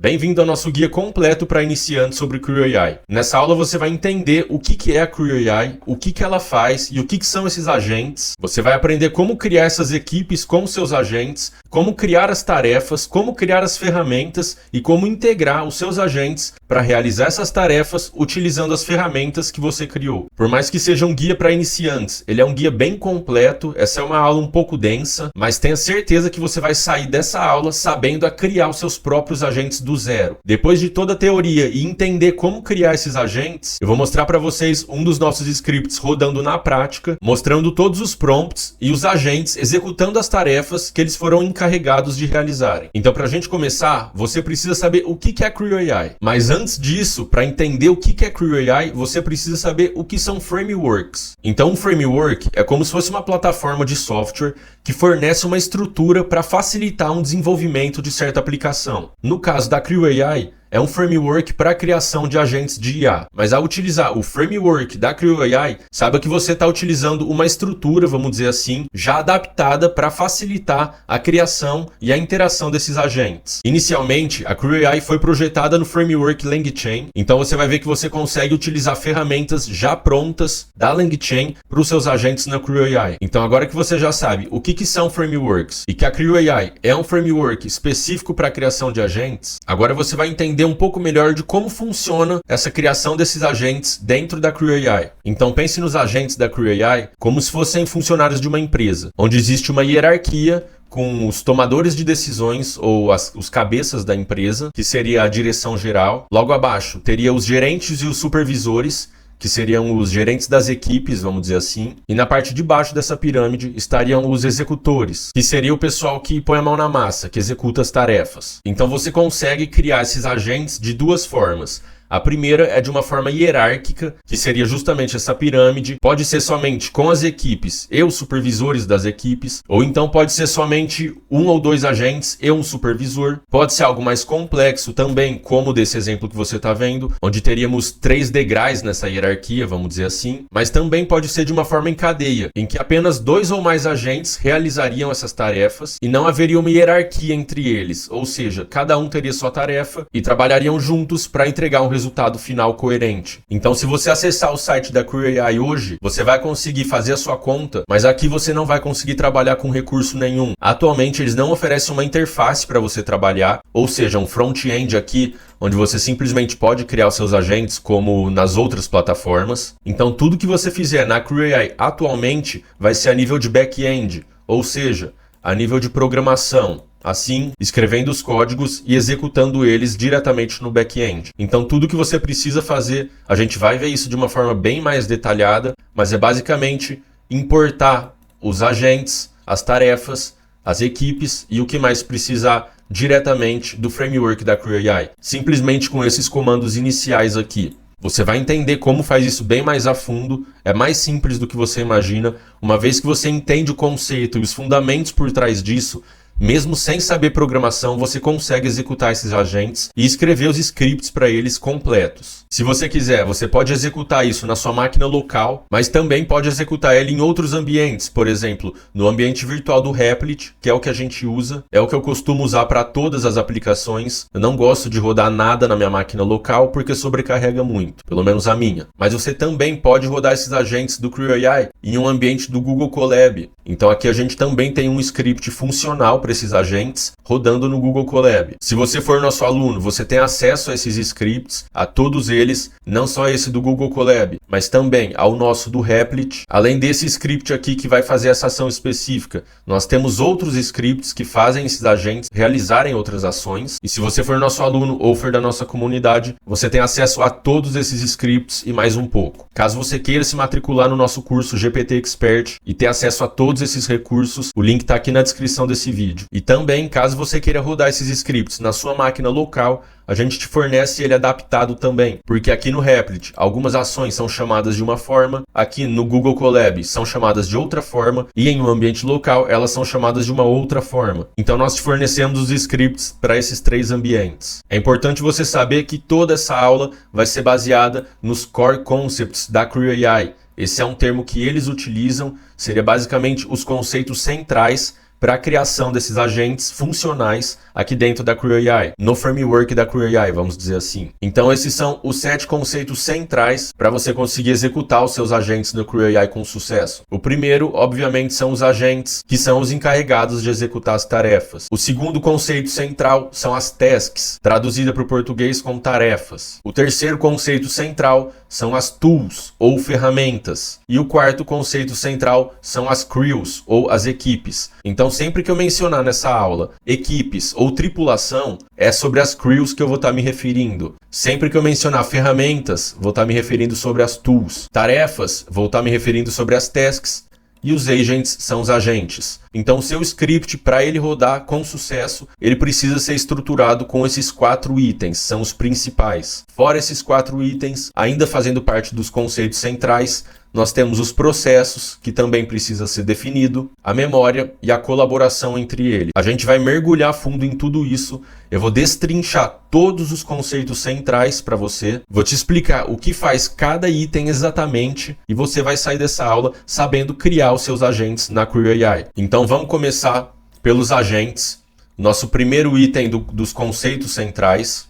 Bem-vindo ao nosso guia completo para iniciantes sobre Creo AI. Nessa aula você vai entender o que é a Creo AI, o que ela faz e o que são esses agentes. Você vai aprender como criar essas equipes com seus agentes, como criar as tarefas, como criar as ferramentas e como integrar os seus agentes para realizar essas tarefas utilizando as ferramentas que você criou. Por mais que seja um guia para iniciantes, ele é um guia bem completo, essa é uma aula um pouco densa, mas tenha certeza que você vai sair dessa aula sabendo a criar os seus próprios agentes do zero. Depois de toda a teoria e entender como criar esses agentes, eu vou mostrar para vocês um dos nossos scripts rodando na prática, mostrando todos os prompts e os agentes executando as tarefas que eles foram encarregados de realizarem. Então, para a gente começar, você precisa saber o que é Creo AI. Mas antes disso, para entender o que é Creo AI, você precisa saber o que são frameworks. Então, um framework é como se fosse uma plataforma de software que fornece uma estrutura para facilitar um desenvolvimento de certa aplicação. No caso da Creo AI, é um framework para a criação de agentes de IA. Mas ao utilizar o framework da Creo AI, saiba que você está utilizando uma estrutura, vamos dizer assim, já adaptada para facilitar a criação e a interação desses agentes. Inicialmente, a Creo AI foi projetada no framework LangChain, então você vai ver que você consegue utilizar ferramentas já prontas da LangChain para os seus agentes na Creo AI. Então agora que você já sabe o que são frameworks e que a Creo AI é um framework específico para a criação de agentes, agora você vai entender um pouco melhor de como funciona essa criação desses agentes dentro da Creo AI. Então pense nos agentes da Creo AI como se fossem funcionários de uma empresa, onde existe uma hierarquia com os tomadores de decisões ou os cabeças da empresa, que seria a direção geral. Logo abaixo teria os gerentes e os supervisores, que seriam os gerentes das equipes, vamos dizer assim. E na parte de baixo dessa pirâmide estariam os executores, que seria o pessoal que põe a mão na massa, que executa as tarefas. Então você consegue criar esses agentes de duas formas. A primeira é de uma forma hierárquica, que seria justamente essa pirâmide. Pode ser somente com as equipes e os supervisores das equipes, ou então pode ser somente um ou dois agentes e um supervisor. Pode ser algo mais complexo também, como desse exemplo que você está vendo, onde teríamos 3 degraus nessa hierarquia, vamos dizer assim. Mas também pode ser de uma forma em cadeia, em que apenas 2 ou mais agentes realizariam essas tarefas e não haveria uma hierarquia entre eles, ou seja, cada um teria sua tarefa e trabalhariam juntos para entregar um resultado final coerente. Então, se você acessar o site da Creo AI hoje, você vai conseguir fazer a sua conta, mas aqui você não vai conseguir trabalhar com recurso nenhum. Atualmente, eles não oferecem uma interface para você trabalhar, ou seja, um front-end aqui, onde você simplesmente pode criar os seus agentes como nas outras plataformas. Então, tudo que você fizer na Creo AI atualmente vai ser a nível de back-end, ou seja, a nível de programação. Assim, escrevendo os códigos e executando eles diretamente no back-end. Então, tudo que você precisa fazer, a gente vai ver isso de uma forma bem mais detalhada, mas é basicamente importar os agentes, as tarefas, as equipes e o que mais precisar diretamente do framework da Creo AI. Simplesmente com esses comandos iniciais aqui. Você vai entender como faz isso bem mais a fundo, é mais simples do que você imagina. Uma vez que você entende o conceito e os fundamentos por trás disso, mesmo sem saber programação, você consegue executar esses agentes e escrever os scripts para eles completos. Se você quiser, você pode executar isso na sua máquina local, mas também pode executar ele em outros ambientes, por exemplo, no ambiente virtual do Replit, que é o que a gente usa, é o que eu costumo usar para todas as aplicações. Eu não gosto de rodar nada na minha máquina local porque sobrecarrega muito, pelo menos a minha. Mas você também pode rodar esses agentes do Creo AI em um ambiente do Google Colab. Então aqui a gente também tem um script funcional para esses agentes rodando no Google Colab. Se você for nosso aluno, você tem acesso a esses scripts, a todos eles, não só esse do Google Colab, mas também ao nosso do Replit. Além desse script aqui que vai fazer essa ação específica, nós temos outros scripts que fazem esses agentes realizarem outras ações. E se você for nosso aluno ou for da nossa comunidade, você tem acesso a todos esses scripts e mais um pouco. Caso você queira se matricular no nosso curso GPT Expert e ter acesso a todos esses recursos, o link está aqui na descrição desse vídeo. E também, caso você queira rodar esses scripts na sua máquina local, a gente te fornece ele adaptado também, porque aqui no Replit algumas ações são chamadas de uma forma, aqui no Google Colab são chamadas de outra forma e em um ambiente local elas são chamadas de uma outra forma. Então nós te fornecemos os scripts para esses 3 ambientes. É importante você saber que toda essa aula vai ser baseada nos Core Concepts da Creo AI. Esse é um termo que eles utilizam, seria basicamente os conceitos centrais para a criação desses agentes funcionais aqui dentro da Creo AI, no framework da Creo AI, vamos dizer assim. Então esses são os 7 conceitos centrais para você conseguir executar os seus agentes no Creo AI com sucesso. O primeiro, obviamente, são os agentes que são os encarregados de executar as tarefas. O segundo conceito central são as tasks, traduzida para o português como tarefas. O terceiro conceito central são as tools, ou ferramentas. E o quarto conceito central são as crews, ou as equipes. Então, sempre que eu mencionar nessa aula equipes ou tripulação, é sobre as crews que eu vou estar me referindo. Sempre que eu mencionar ferramentas, vou estar me referindo sobre as tools. Tarefas, vou estar me referindo sobre as tasks. E os agents são os agentes. Então, o seu script, para ele rodar com sucesso, ele precisa ser estruturado com esses 4 itens, são os principais. Fora esses 4 itens, ainda fazendo parte dos conceitos centrais, nós temos os processos, que também precisa ser definido, a memória e a colaboração entre eles. A gente vai mergulhar fundo em tudo isso, eu vou destrinchar todos os conceitos centrais para você, vou te explicar o que faz cada item exatamente e você vai sair dessa aula sabendo criar os seus agentes na Creo AI. Então vamos começar pelos agentes, nosso primeiro item dos conceitos centrais.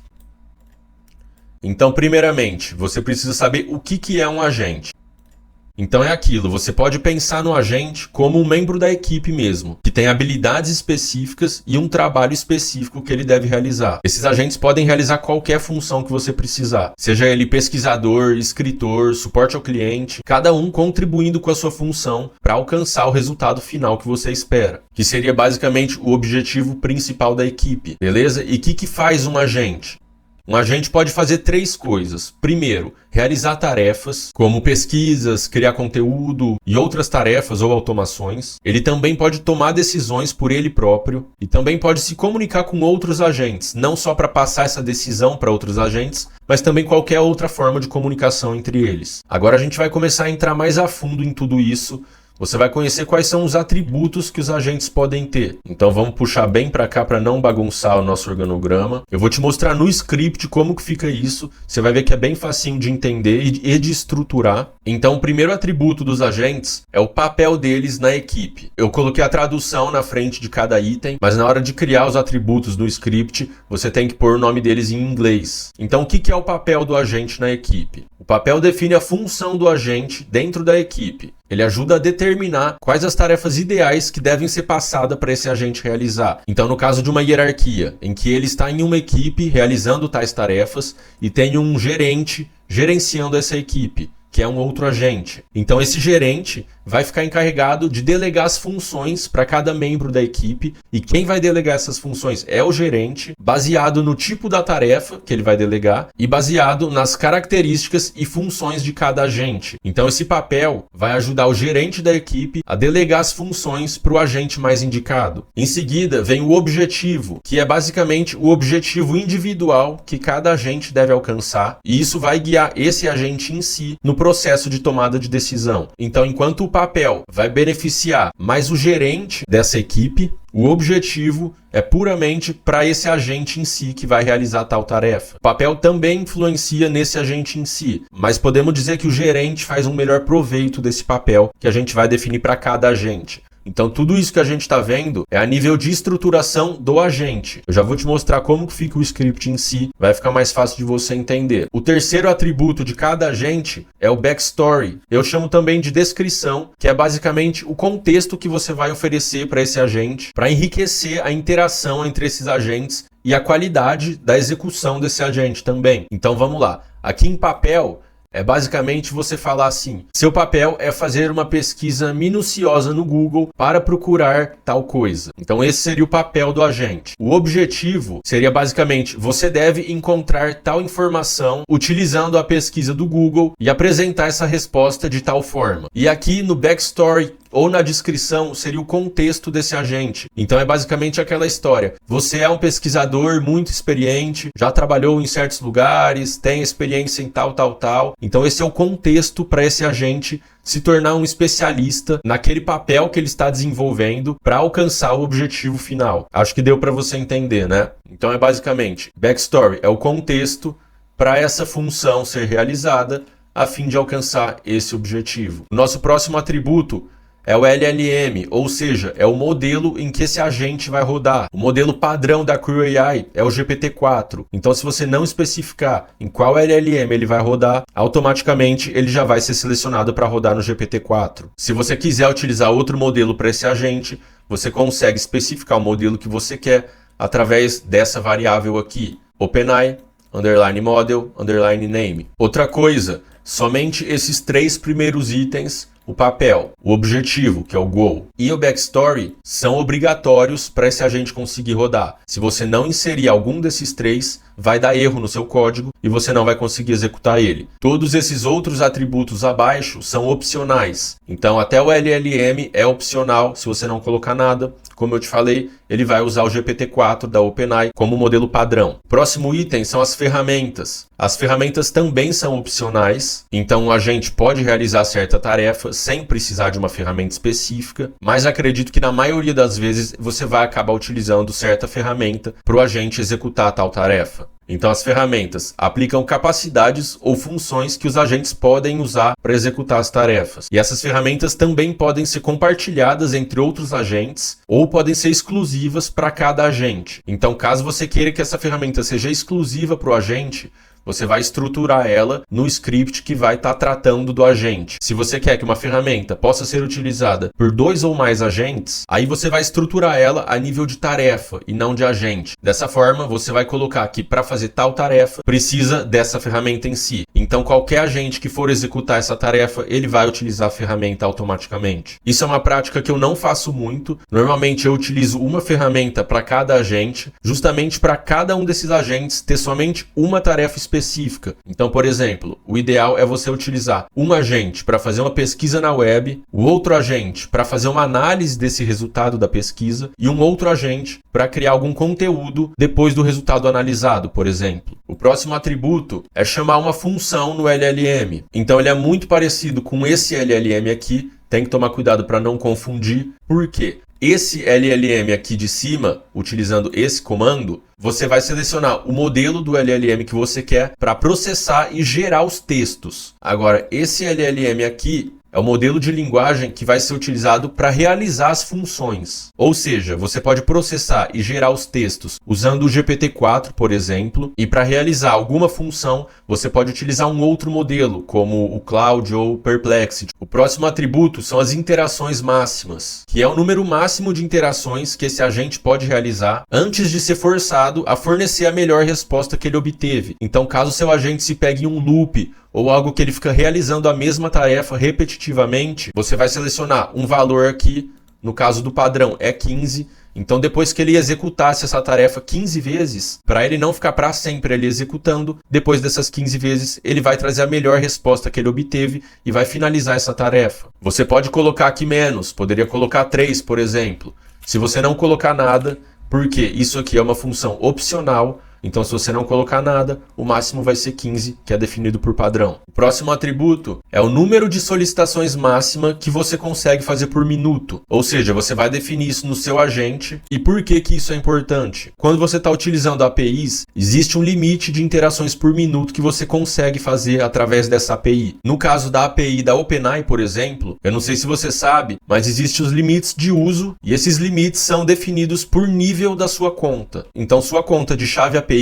Então, primeiramente, você precisa saber o que é um agente. Então é aquilo, você pode pensar no agente como um membro da equipe mesmo, que tem habilidades específicas e um trabalho específico que ele deve realizar. Esses agentes podem realizar qualquer função que você precisar, seja ele pesquisador, escritor, suporte ao cliente, cada um contribuindo com a sua função para alcançar o resultado final que você espera, que seria basicamente o objetivo principal da equipe, beleza? E o que faz um agente? Um agente pode fazer 3 coisas. Primeiro, realizar tarefas, como pesquisas, criar conteúdo e outras tarefas ou automações. Ele também pode tomar decisões por ele próprio e também pode se comunicar com outros agentes, não só para passar essa decisão para outros agentes, mas também qualquer outra forma de comunicação entre eles. Agora a gente vai começar a entrar mais a fundo em tudo isso. Você vai conhecer quais são os atributos que os agentes podem ter. Então vamos puxar bem para cá para não bagunçar o nosso organograma. Eu vou te mostrar no script como que fica isso. Você vai ver que é bem facinho de entender e de estruturar. Então o primeiro atributo dos agentes é o papel deles na equipe. Eu coloquei a tradução na frente de cada item, mas na hora de criar os atributos no script, você tem que pôr o nome deles em inglês. Então o que é o papel do agente na equipe? O papel define a função do agente dentro da equipe. Ele ajuda a determinar quais as tarefas ideais que devem ser passadas para esse agente realizar. Então, no caso de uma hierarquia, em que ele está em uma equipe realizando tais tarefas e tem um gerente gerenciando essa equipe, que é um outro agente. Então esse gerente vai ficar encarregado de delegar as funções para cada membro da equipe, e quem vai delegar essas funções é o gerente, baseado no tipo da tarefa que ele vai delegar e baseado nas características e funções de cada agente. Então esse papel vai ajudar o gerente da equipe a delegar as funções para o agente mais indicado. Em seguida vem o objetivo, que é basicamente o objetivo individual que cada agente deve alcançar, e isso vai guiar esse agente em si no processo de tomada de decisão. Então, enquanto o papel vai beneficiar mais o gerente dessa equipe, o objetivo é puramente para esse agente em si que vai realizar tal tarefa. O papel também influencia nesse agente em si, mas podemos dizer que o gerente faz um melhor proveito desse papel que a gente vai definir para cada agente. Então tudo isso que a gente está vendo é a nível de estruturação do agente. Eu já vou te mostrar como que fica o script em si, vai ficar mais fácil de você entender. O terceiro atributo de cada agente é o backstory. Eu chamo também de descrição, que é basicamente o contexto que você vai oferecer para esse agente, para enriquecer a interação entre esses agentes e a qualidade da execução desse agente também. Então vamos lá. Aqui em papel, é basicamente você falar assim: seu papel é fazer uma pesquisa minuciosa no Google para procurar tal coisa. Então esse seria o papel do agente. O objetivo seria basicamente: você deve encontrar tal informação utilizando a pesquisa do Google e apresentar essa resposta de tal forma. E aqui no backstory ou na descrição seria o contexto desse agente. Então é basicamente aquela história: você é um pesquisador muito experiente, já trabalhou em certos lugares, tem experiência em tal. Então esse é o contexto para esse agente se tornar um especialista naquele papel que ele está desenvolvendo para alcançar o objetivo final. Acho que deu para você entender, né? Então é basicamente, backstory é o contexto para essa função ser realizada a fim de alcançar esse objetivo. O nosso próximo atributo é o LLM, ou seja, é o modelo em que esse agente vai rodar. O modelo padrão da Creo AI é o GPT-4. Então, se você não especificar em qual LLM ele vai rodar, automaticamente ele já vai ser selecionado para rodar no GPT-4. Se você quiser utilizar outro modelo para esse agente, você consegue especificar o modelo que você quer através dessa variável aqui, OpenAI, _model, _name. Outra coisa, somente esses 3 primeiros itens, o papel, o objetivo, que é o goal, e o backstory, são obrigatórios para esse agente conseguir rodar. Se você não inserir algum desses 3, vai dar erro no seu código e você não vai conseguir executar ele. Todos esses outros atributos abaixo são opcionais. Então, até o LLM é opcional se você não colocar nada. Como eu te falei, ele vai usar o GPT-4 da OpenAI como modelo padrão. Próximo item são as ferramentas. As ferramentas também são opcionais, então o agente pode realizar certa tarefa sem precisar de uma ferramenta específica, mas acredito que na maioria das vezes você vai acabar utilizando certa ferramenta para o agente executar tal tarefa. Então as ferramentas aplicam capacidades ou funções que os agentes podem usar para executar as tarefas. E essas ferramentas também podem ser compartilhadas entre outros agentes ou podem ser exclusivas para cada agente. Então, caso você queira que essa ferramenta seja exclusiva para o agente, você vai estruturar ela no script que vai estar tratando do agente. Se você quer que uma ferramenta possa ser utilizada por 2 ou mais agentes, aí você vai estruturar ela a nível de tarefa e não de agente. Dessa forma, você vai colocar que para fazer tal tarefa, precisa dessa ferramenta em si. Então, qualquer agente que for executar essa tarefa, ele vai utilizar a ferramenta automaticamente. Isso é uma prática que eu não faço muito. Normalmente, eu utilizo uma ferramenta para cada agente, justamente para cada um desses agentes ter somente uma tarefa específica. Então, por exemplo, o ideal é você utilizar um agente para fazer uma pesquisa na web, o outro agente para fazer uma análise desse resultado da pesquisa e um outro agente para criar algum conteúdo depois do resultado analisado, por exemplo. O próximo atributo é chamar uma função no LLM. Então, ele é muito parecido com esse LLM aqui. Tem que tomar cuidado para não confundir. Por quê? Esse LLM aqui de cima, utilizando esse comando, você vai selecionar o modelo do LLM que você quer para processar e gerar os textos. Agora, esse LLM aqui é o modelo de linguagem que vai ser utilizado para realizar as funções. Ou seja, você pode processar e gerar os textos usando o GPT-4, por exemplo, e para realizar alguma função, você pode utilizar um outro modelo, como o Claude ou o Perplexity. O próximo atributo são as interações máximas, que é o número máximo de interações que esse agente pode realizar antes de ser forçado a fornecer a melhor resposta que ele obteve. Então, caso seu agente se pegue em um loop ou algo que ele fica realizando a mesma tarefa repetitivamente, você vai selecionar um valor aqui, no caso do padrão é 15, então depois que ele executasse essa tarefa 15 vezes, para ele não ficar para sempre ele executando, depois dessas 15 vezes ele vai trazer a melhor resposta que ele obteve e vai finalizar essa tarefa. Você pode colocar aqui menos, poderia colocar 3, por exemplo. Se você não colocar nada, porque isso aqui é uma função opcional, então, se você não colocar nada, o máximo vai ser 15, que é definido por padrão. O próximo atributo é o número de solicitações máxima que você consegue fazer por minuto. Ou seja, você vai definir isso no seu agente. E por que isso é importante? Quando você está utilizando APIs, existe um limite de interações por minuto que você consegue fazer através dessa API. No caso da API da OpenAI, por exemplo, eu não sei se você sabe, mas existem os limites de uso e esses limites são definidos por nível da sua conta. Então, sua conta de chave API,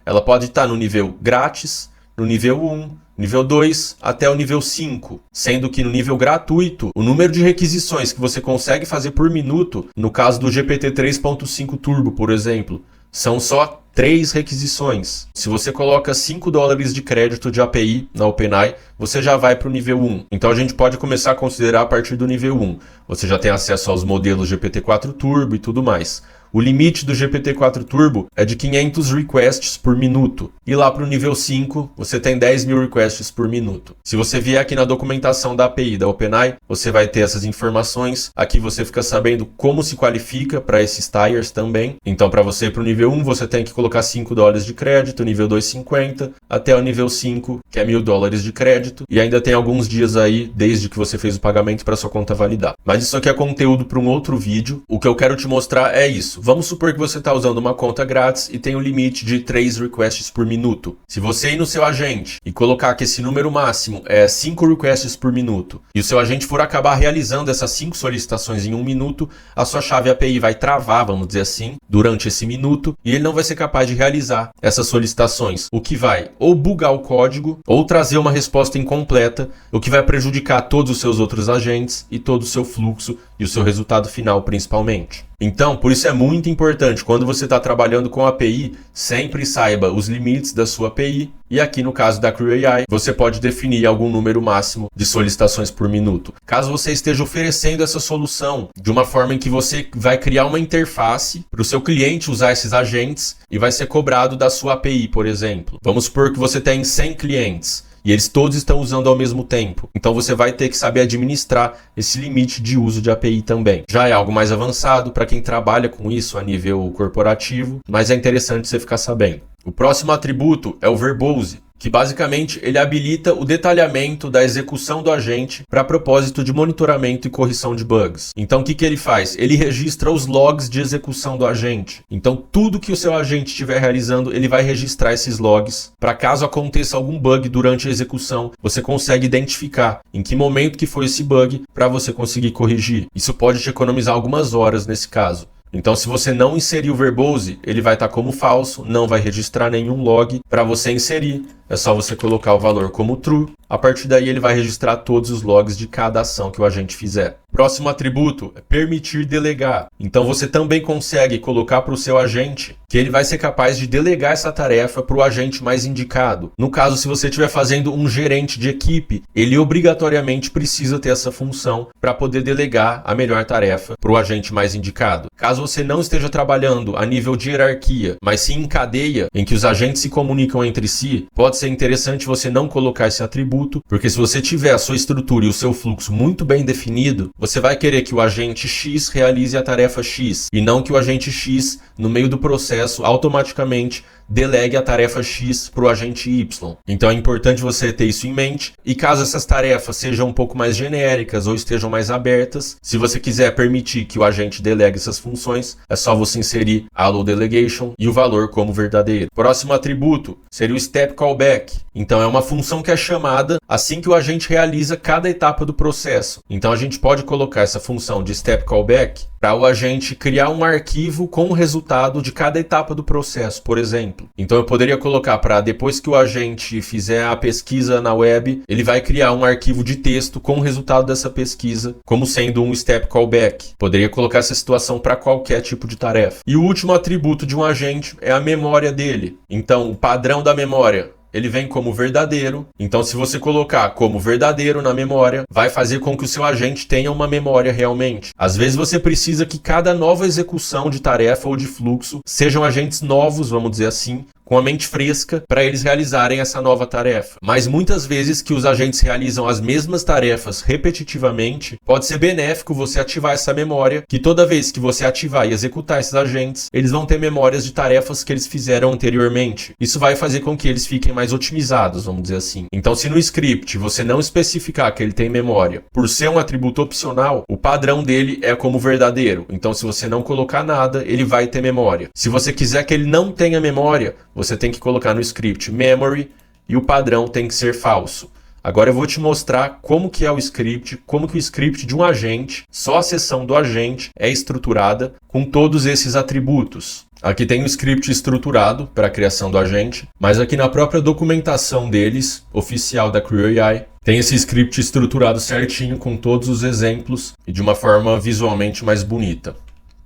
ela pode estar no nível grátis, no nível 1, nível 2 até o nível 5, sendo que no nível gratuito, o número de requisições que você consegue fazer por minuto, no caso do GPT 3.5 Turbo, por exemplo, são só 3 requisições. Se você coloca $5 de crédito de API na OpenAI, você já vai para o nível 1. Então a gente pode começar a considerar a partir do nível 1. Você já tem acesso aos modelos GPT-4 Turbo e tudo mais. O limite do GPT-4 Turbo é de 500 requests por minuto. E lá para o nível 5, você tem 10.000 requests por minuto. Se você vier aqui na documentação da API da OpenAI, você vai ter essas informações. Aqui você fica sabendo como se qualifica para esses tiers também. Então, para você ir para o nível 1, você tem que colocar $5 de crédito, nível 2, 50, até o nível 5, que é $1.000 de crédito, e ainda tem alguns dias aí, desde que você fez o pagamento, para sua conta validar. Mas isso aqui é conteúdo para um outro vídeo. O que eu quero te mostrar é isso. Vamos supor que você está usando uma conta grátis e tem um limite de 3 requests por minuto. Se você ir no seu agente e colocar que esse número máximo é 5 requests por minuto, e o seu agente for acabar realizando essas 5 solicitações em 1 minuto, a sua chave API vai travar, vamos dizer assim, durante esse minuto, e ele não vai ser capaz de realizar essas solicitações, o que vai ou bugar o código, ou trazer uma resposta incompleta, o que vai prejudicar todos os seus outros agentes e todo o seu fluxo e o seu resultado final principalmente. Então, por isso é muito importante, quando você está trabalhando com a API, sempre saiba os limites da sua API, e aqui no caso da CrewAI, você pode definir algum número máximo de solicitações por minuto. Caso você esteja oferecendo essa solução de uma forma em que você vai criar uma interface para o seu cliente usar esses agentes e vai ser cobrado da sua API, por exemplo. Vamos supor que você tem 100 clientes. E eles todos estão usando ao mesmo tempo. Então você vai ter que saber administrar esse limite de uso de API também. Já é algo mais avançado para quem trabalha com isso a nível corporativo, mas é interessante você ficar sabendo. O próximo atributo é o verbose, que basicamente ele habilita o detalhamento da execução do agente para propósito de monitoramento e correção de bugs. Então o que ele faz? Ele registra os logs de execução do agente. Então tudo que o seu agente estiver realizando, ele vai registrar esses logs para caso aconteça algum bug durante a execução, você consegue identificar em que momento que foi esse bug para você conseguir corrigir. Isso pode te economizar algumas horas nesse caso. Então, se você não inserir o verbose, ele vai estar como falso, não vai registrar nenhum log. Para você inserir, é só você colocar o valor como true. A partir daí, ele vai registrar todos os logs de cada ação que o agente fizer. Próximo atributo é permitir delegar. Então, você também consegue colocar para o seu agente que ele vai ser capaz de delegar essa tarefa para o agente mais indicado. No caso, se você estiver fazendo um gerente de equipe, ele obrigatoriamente precisa ter essa função para poder delegar a melhor tarefa para o agente mais indicado. Caso você não esteja trabalhando a nível de hierarquia, mas sim em cadeia, em que os agentes se comunicam entre si, pode ser interessante você não colocar esse atributo, porque se você tiver a sua estrutura e o seu fluxo muito bem definido, você vai querer que o agente X realize a tarefa X, e não que o agente X, no meio do processo, automaticamente delegue a tarefa X para o agente Y. Então é importante você ter isso em mente, e caso essas tarefas sejam um pouco mais genéricas ou estejam mais abertas, se você quiser permitir que o agente delegue essas funções, é só você inserir allow delegation e o valor como verdadeiro. Próximo atributo seria o step callback. Então é uma função que é chamada assim que o agente realiza cada etapa do processo. Então a gente pode colocar essa função de step callback para o agente criar um arquivo com o resultado de cada etapa do processo, por exemplo. Então eu poderia colocar para depois que o agente fizer a pesquisa na web, ele vai criar um arquivo de texto com o resultado dessa pesquisa, como sendo um step callback. Poderia colocar essa situação para qualquer tipo de tarefa. E o último atributo de um agente é a memória dele. Então o padrão da memória, ele vem como verdadeiro. Então, se você colocar como verdadeiro na memória, vai fazer com que o seu agente tenha uma memória realmente. Às vezes você precisa que cada nova execução de tarefa ou de fluxo sejam agentes novos, vamos dizer assim, com a mente fresca para eles realizarem essa nova tarefa. Mas muitas vezes que os agentes realizam as mesmas tarefas repetitivamente, pode ser benéfico você ativar essa memória, que toda vez que você ativar e executar esses agentes, eles vão ter memórias de tarefas que eles fizeram anteriormente. Isso vai fazer com que eles fiquem mais otimizados, vamos dizer assim. Então, se no script você não especificar que ele tem memória, por ser um atributo opcional, o padrão dele é como verdadeiro. Então, se você não colocar nada, ele vai ter memória. Se você quiser que ele não tenha memória, você tem que colocar no script memory e o padrão tem que ser falso. Agora eu vou te mostrar como que é o script, como que o script de um agente, só a seção do agente é estruturada com todos esses atributos. Aqui tem um script estruturado para a criação do agente, mas aqui na própria documentação deles, oficial da CrewAI, tem esse script estruturado certinho com todos os exemplos e de uma forma visualmente mais bonita.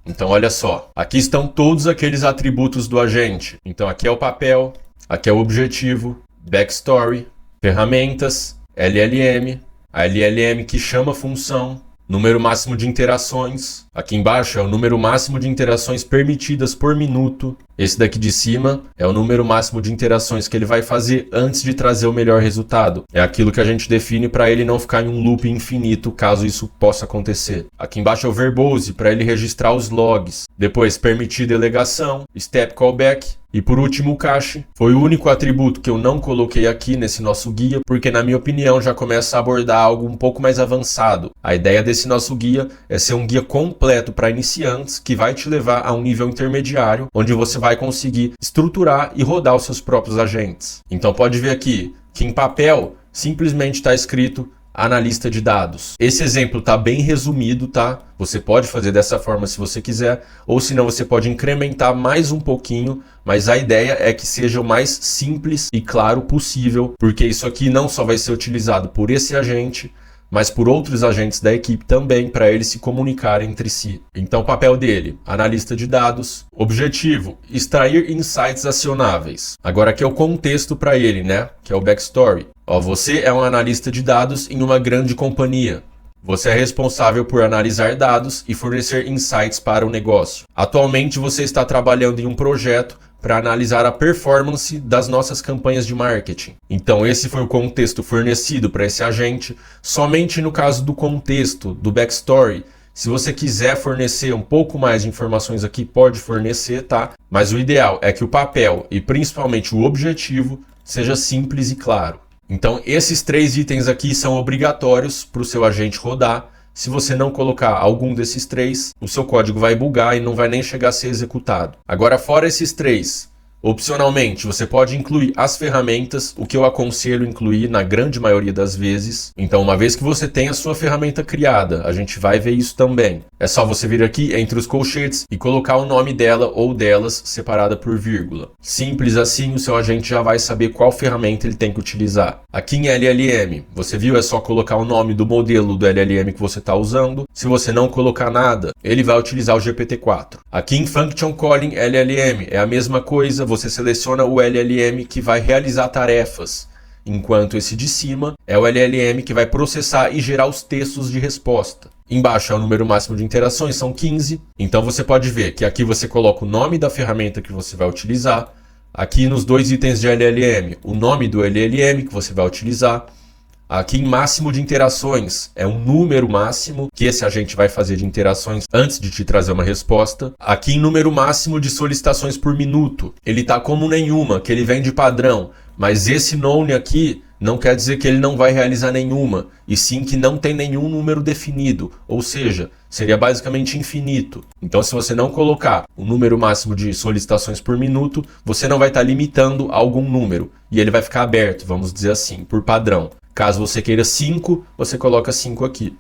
Então olha só, aqui estão todos aqueles atributos do agente. Então aqui é o papel, aqui é o objetivo, backstory, ferramentas, LLM, a LLM que chama a função, número máximo de interações. Aqui embaixo é o número máximo de interações permitidas por minuto. Esse daqui de cima é o número máximo de interações que ele vai fazer antes de trazer o melhor resultado. É aquilo que a gente define para ele não ficar em um loop infinito, caso isso possa acontecer. Aqui embaixo é o verbose, para ele registrar os logs. Depois, permitir delegação, step callback. E por último, o cache. Foi o único atributo que eu não coloquei aqui nesse nosso guia, porque na minha opinião já começa a abordar algo um pouco mais avançado. A ideia desse nosso guia é ser um guia completo para iniciantes, que vai te levar a um nível intermediário, onde você vai conseguir estruturar e rodar os seus próprios agentes. Então pode ver aqui que em papel simplesmente está escrito analista de dados. Esse exemplo está bem resumido, tá? Você pode fazer dessa forma se você quiser, ou senão você pode incrementar mais um pouquinho, mas a ideia é que seja o mais simples e claro possível, porque isso aqui não só vai ser utilizado por esse agente, mas por outros agentes da equipe também, para eles se comunicarem entre si. Então o papel dele, analista de dados. Objetivo, extrair insights acionáveis. Agora aqui é o contexto para ele, né? Que é o backstory. Você é um analista de dados em uma grande companhia. Você é responsável por analisar dados e fornecer insights para o negócio. Atualmente você está trabalhando em um projeto para analisar a performance das nossas campanhas de marketing. Então esse foi o contexto fornecido para esse agente. Somente no caso do contexto, do backstory, se você quiser fornecer um pouco mais de informações aqui, pode fornecer, tá? Mas o ideal é que o papel e principalmente o objetivo seja simples e claro. Então esses 3 itens aqui são obrigatórios para o seu agente rodar. Se você não colocar algum desses 3, o seu código vai bugar e não vai nem chegar a ser executado. Agora, fora esses 3, opcionalmente, você pode incluir as ferramentas, o que eu aconselho incluir na grande maioria das vezes. Então, uma vez que você tem a sua ferramenta criada, a gente vai ver isso também. É só você vir aqui entre os colchetes e colocar o nome dela ou delas separada por vírgula. Simples assim, o seu agente já vai saber qual ferramenta ele tem que utilizar. Aqui em LLM, você viu? É só colocar o nome do modelo do LLM que você está usando. Se você não colocar nada, ele vai utilizar o GPT-4. Aqui em Function Calling LLM é a mesma coisa. Você seleciona o LLM que vai realizar tarefas, enquanto esse de cima é o LLM que vai processar e gerar os textos de resposta. Embaixo é o número máximo de interações, são 15. Então você pode ver que aqui você coloca o nome da ferramenta que você vai utilizar. Aqui nos 2 itens de LLM, o nome do LLM que você vai utilizar. Aqui em máximo de interações, é um número máximo que esse agente vai fazer de interações antes de te trazer uma resposta. Aqui em número máximo de solicitações por minuto, ele está como nenhuma, que ele vem de padrão. Mas esse none aqui não quer dizer que ele não vai realizar nenhuma, e sim que não tem nenhum número definido, ou seja, seria basicamente infinito. Então se você não colocar o número máximo de solicitações por minuto, você não vai estar limitando a algum número, e ele vai ficar aberto, vamos dizer assim, por padrão. Caso você queira 5, você coloca 5 aqui.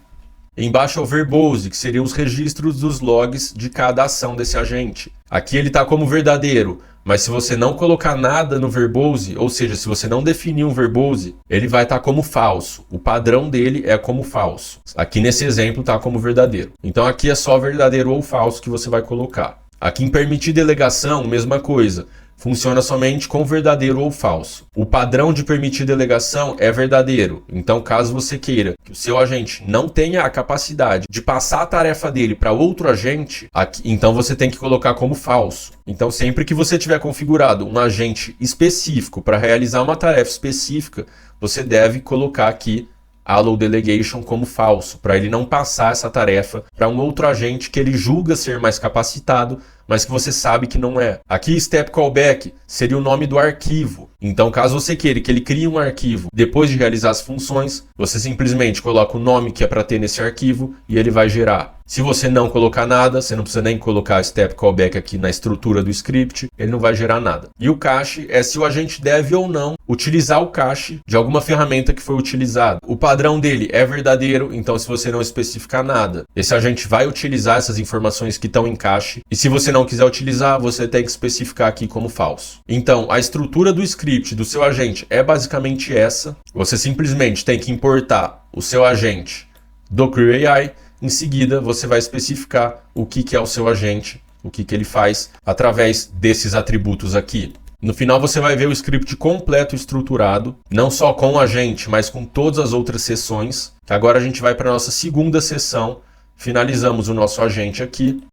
Embaixo é o verbose, que seriam os registros dos logs de cada ação desse agente. Aqui ele está como verdadeiro, mas se você não colocar nada no verbose, ou seja, se você não definir um verbose, ele vai estar como falso. O padrão dele é como falso. Aqui nesse exemplo está como verdadeiro. Então aqui é só verdadeiro ou falso que você vai colocar. Aqui em permitir delegação, mesma coisa. Funciona somente com verdadeiro ou falso. O padrão de permitir delegação é verdadeiro. Então, caso você queira que o seu agente não tenha a capacidade de passar a tarefa dele para outro agente, então você tem que colocar como falso. Então, sempre que você tiver configurado um agente específico para realizar uma tarefa específica, você deve colocar aqui Allow Delegation como falso, para ele não passar essa tarefa para um outro agente que ele julga ser mais capacitado, mas que você sabe que não é. Aqui, Step Callback seria o nome do arquivo. Então, caso você queira que ele crie um arquivo depois de realizar as funções, você simplesmente coloca o nome que é para ter nesse arquivo e ele vai gerar. Se você não colocar nada, você não precisa nem colocar Step Callback aqui na estrutura do script, ele não vai gerar nada. E o cache é se o agente deve ou não utilizar o cache de alguma ferramenta que foi utilizada. O padrão dele é verdadeiro, então se você não especificar nada, esse agente vai utilizar essas informações que estão em cache. E se você não quiser utilizar, você tem que especificar aqui como falso. Então, a estrutura do script do seu agente é basicamente essa. Você simplesmente tem que importar o seu agente do CrewAI. Em seguida, você vai especificar o que é o seu agente, o que ele faz através desses atributos aqui. No final, você vai ver o script completo estruturado, não só com o agente, mas com todas as outras seções. Agora a gente vai para a nossa segunda seção, finalizamos o nosso agente aqui.